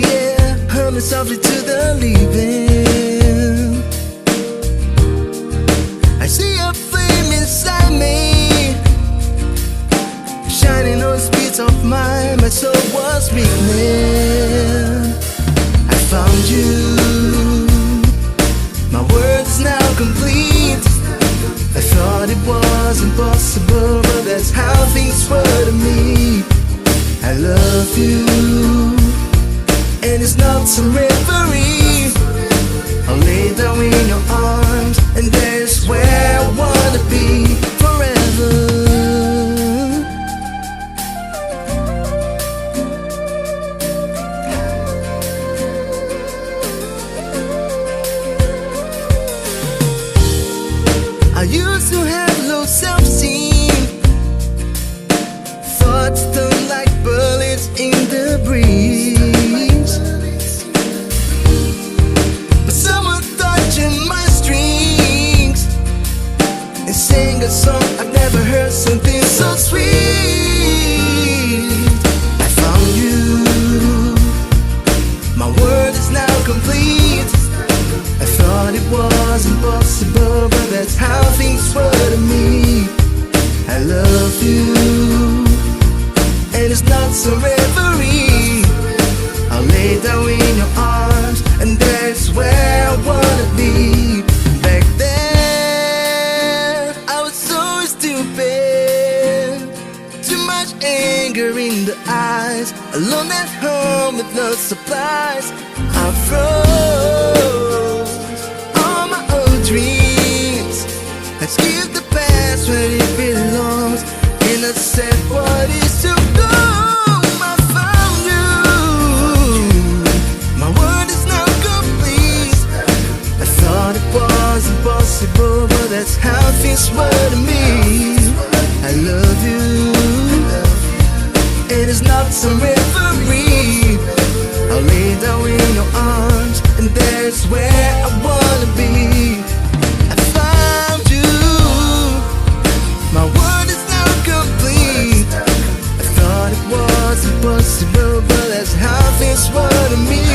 the air, humming softly to the leaving. I see a flame inside me, shining on the speeds of mine. My soul was weakening. I found you. My world's now complete. I thought it was impossible, but that's how things were to me. I love you, and it's not some reverie. I'll lay down in your arms, and there's where I wanna be forever. I used to have low self-esteem, thoughts stung like bullets in the breeze. But someone touching my strings and sing a song I've never heard, something so sweet. I found you. My world is now complete. I thought it was impossible, but that's how things were to me. I love you, and it's not some reverie. I'll lay down in your arms, and that's where I wanna be. Back then, I was so stupid, too much anger in the eyes, alone at home with no supplies. I froze all my old dreams. Let's give the past where it belongs, and I said what is to go. I found you. My world is now complete. I thought it was impossible, but that's how things were to me. I love you, and it's not some reverie. I'll lay down in your arms, and that's where I wanna be. I found you. My world is now complete. I thought it was impossible, but that's how things were to me.